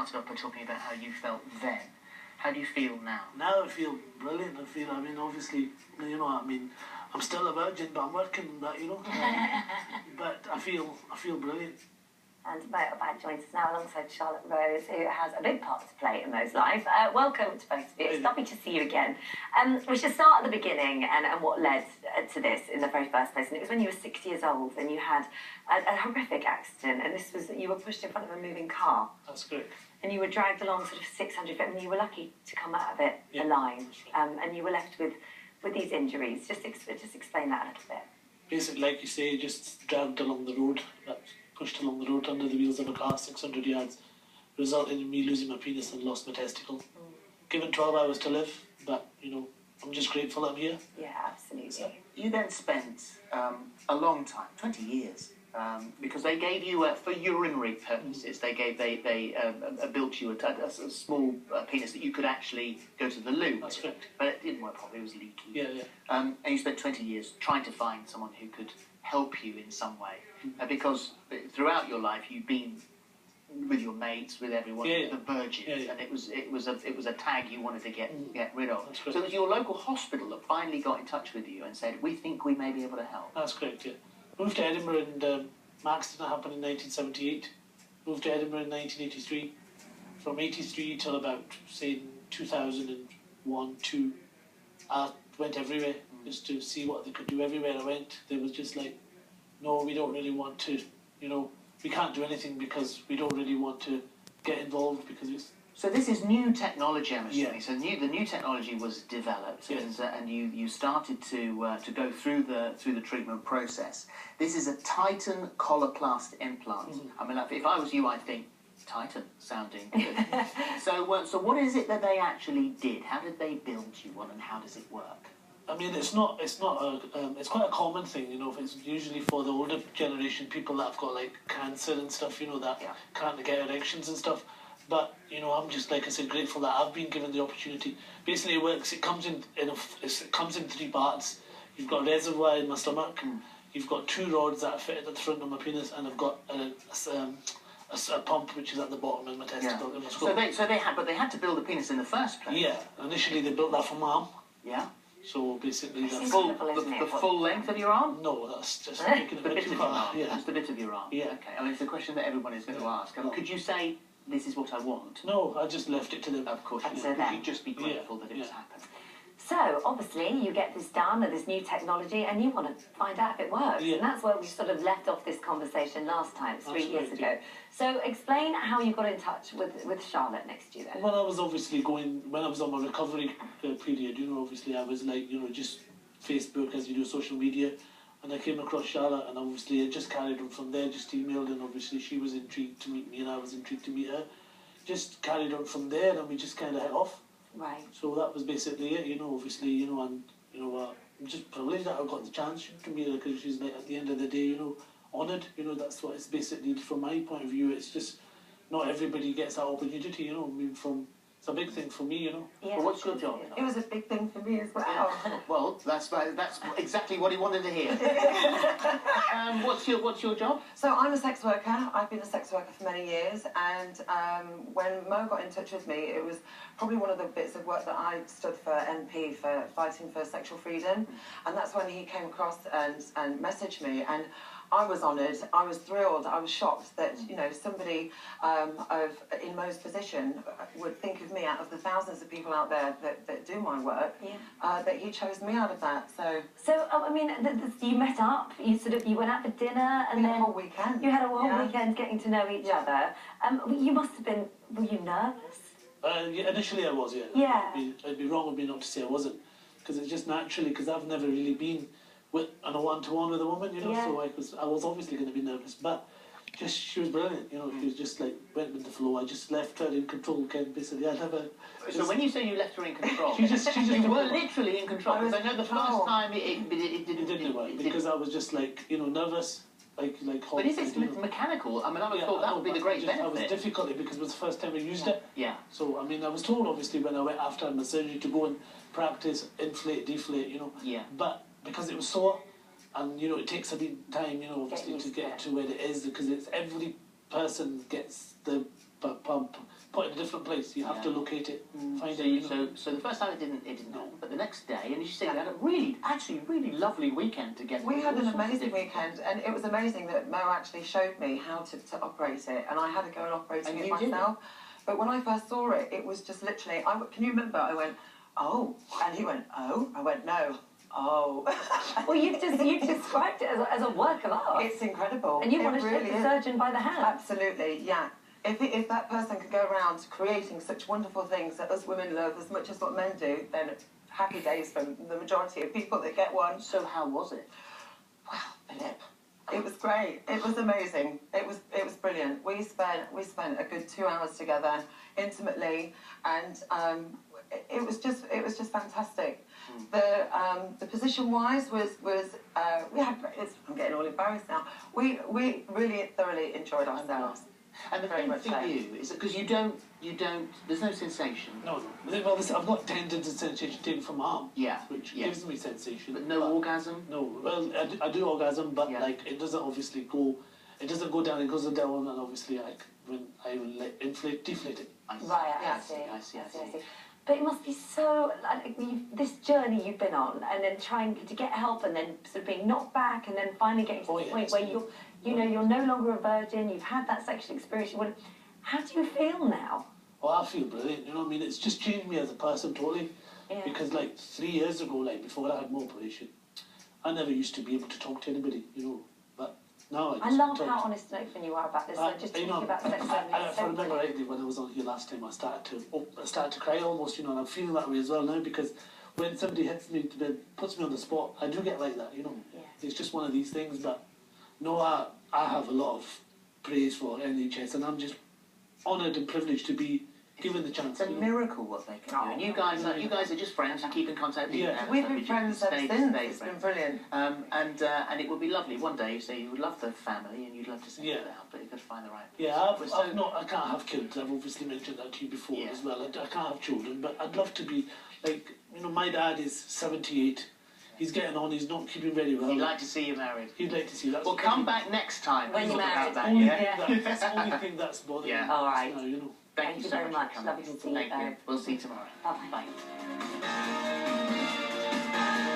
started off by talking about how you felt then. How do you feel now? Now I feel brilliant. I mean, obviously, I'm still a virgin, but I'm working on that, but I feel brilliant. And Motorbag joins us now alongside Charlotte Rose, who has a big part to play in Mo's life. Welcome to both of you. It's lovely to see you again. We should start at the beginning and what led to this in the very first place. And it was when you were 6 years old and you had a horrific accident. And this was, you were pushed in front of a moving car. That's correct. And you were dragged along sort of 600 feet, and you were lucky to come out of it alive. And you were left with these injuries. Just explain that a little bit. Basically, like you say, just dragged along the road. Pushed along the road under the wheels of a car, 600 yards, resulting in me losing my penis and lost my testicle. Given 12 hours to live, but, I'm just grateful I'm here. Yeah, absolutely. So you then spent a long time, 20 years, because they gave you, for urinary purposes, they built you a small penis that you could actually go to the loo. That's correct. But it didn't work properly, it was leaky. Yeah. And you spent 20 years trying to find someone who could help you in some way. Because throughout your life you've been with your mates, with everyone, the virgins, and it was a tag you wanted to get rid of. So it was your local hospital that finally got in touch with you and said, "We think we may be able to help." That's correct. Yeah. Moved to Edinburgh, and my accident happened in 1978. Moved to Edinburgh in 1983. From 83 till about say 2001, 2, I went everywhere just to see what they could do. Everywhere I went, they was just like, "No, we don't really want to, we can't do anything because we don't really want to get involved because it's..." So this is new technology, I'm assuming. Yeah. So the new technology was developed, and you started to go through the treatment process. This is a Titan coloplast implant. I mean, if I was you, I'd think Titan sounding good. So what is it that they actually did? How did they build you one, and how does it work? I mean, it's quite a common thing, it's usually for the older generation, people that have got like cancer and stuff, that can't get erections and stuff. But, I'm just, like I said, grateful that I've been given the opportunity. Basically it works, it comes in 3 parts. You've got a reservoir in my stomach, you've got 2 rods that are fitted at the front of my penis, and I've got a pump which is at the bottom of my testicle. In my skull. But they had to build a penis in the first place. Yeah, initially they built that for my arm. Yeah. So basically, the full length of your arm? No, that's just making it a bit too far. Yeah, just a bit of your arm. Yeah. Okay. I mean, it's a question that everyone is going to ask. Could you say, "This is what I want"? No, I just left it to them. Of course, you'd just be grateful that it's happened. So, obviously, you get this done, this new technology, and you want to find out if it works. Yeah. And that's where we sort of left off this conversation last time, 3 years ago. So, explain how you got in touch with Charlotte next year then. When I was on my recovery period, obviously I was like, just Facebook, as you do, social media, and I came across Charlotte, and obviously I just carried on from there, just emailed, and obviously she was intrigued to meet me, and I was intrigued to meet her. Just carried on from there, and we just kind of hit off. Right. So that was basically it, obviously, and, I'm just privileged that I got the chance to meet her, because she's, like, at the end of the day, honoured, that's what it's basically, from my point of view, it's just, not everybody gets that opportunity, I mean, it's a big thing for me, Yeah. Well, what's your job? It was a big thing for me as well. Yeah. Well, that's exactly what he wanted to hear. What's your job? So I'm a sex worker. I've been a sex worker for many years, and when Mo got in touch with me, it was probably one of the bits of work that I stood for NP, for fighting for sexual freedom, and that's when he came across and messaged me, and I was honoured, I was thrilled, I was shocked that, somebody in Mo's position would think of me out of the thousands of people out there that do my work, that he chose me out of that, so... So, I mean, you met up, you went out for dinner, and then... a whole weekend. You had a whole weekend getting to know each other. You must have been... Were you nervous? Initially I was, Yeah. It'd be wrong of me not to say I wasn't, because it's just naturally, because I've never really been on a one-to-one with a woman, so I was obviously going to be nervous, but she was brilliant, she was just like, went with the flow. I just left her in control, basically. So when you say you left her in control, she just you were literally in control, because I know the first time it didn't work, because I was just like, nervous, like But if it's mechanical, I mean, I would thought that would be the great benefit. I was difficult because it was the first time I used it. Yeah. So, I mean, I was told, obviously, when I went after my surgery to go and practice, inflate, deflate, Yeah. But because it was sore, and, it takes a bit of time, obviously, to get to where it is, because every person gets the pump different place. You have to locate it, find So, it. You know. so the first time it didn't happen, but the next day, and as you say, you had a really lovely weekend together. We had All an sorts of amazing different weekend, and it was amazing that Mo actually showed me how to operate it, and I had to go and operate And it you did myself. But when I first saw it, it was just literally, can you remember? I went, oh, and he went, oh, I went, no, oh. Well, you've described it as a work of art. It's incredible. And you want to really shake the is. surgeon by the hand. Absolutely, yeah. If that person could go around creating such wonderful things that us women love as much as what men do, then happy days for the majority of people that get one. So how was it? Well, Philip, it was great. It was amazing. It was brilliant. We spent a good 2 hours together, intimately, and it was just fantastic. The position wise was we had. I'm getting all embarrassed now. We really thoroughly enjoyed ourselves. And the Very thing much for so. you is that because you don't, there's no sensation. No. Well, listen, I've got tendons and sensation taken from my arm. Yeah. Which yeah. gives me sensation. But no orgasm? No. Well, I do orgasm, but Yeah. like it doesn't obviously go. It doesn't go down. It goes down, and obviously, like when I deflate it. Right, I I see. see. But it must be so, like, this journey you've been on, and then trying to get help, and then sort of being knocked back, and then finally getting to the point where you're no longer a virgin, you've had that sexual experience. How do you feel now? Oh, I feel brilliant. You know what I mean? It's just changed me as a person totally. Yeah. Because like 3 years ago, like before I had my operation, I never used to be able to talk to anybody. You know, but now I love how honest and open you are about this. So just you talking know, about sex. if I remember rightly, when I was on here last time, I started to cry almost, you know, and I'm feeling that way as well now because when somebody hits me, puts me on the spot, I do get like that, you know. Yeah. It's just one of these things, but no, I have a lot of praise for NHS, and I'm just honoured and privileged to be given the chance. It's a miracle what they can do. And you guys are just friends. You keep in contact. Yeah. We've been friends ever since. It's been brilliant. And it would be lovely. One day you say you would love the family and you'd love to settle Yeah. down, but you've got to find the right. Yeah, person. I can't have kids. I've obviously mentioned that to you before Yeah. as well. I can't have children, but I'd love to be, like, you know, my dad is 78. He's getting on. He's not keeping very well. He'd like to see you married. He'd like to see that. Well, come back next time. When and you're talk married. about that, Only yeah? that's the only thing that's bothering Yeah. me. All right. You know. Thank you so very much. much. for coming. Lovely to see you Thank you. both. We'll see you tomorrow. Bye-bye. Bye.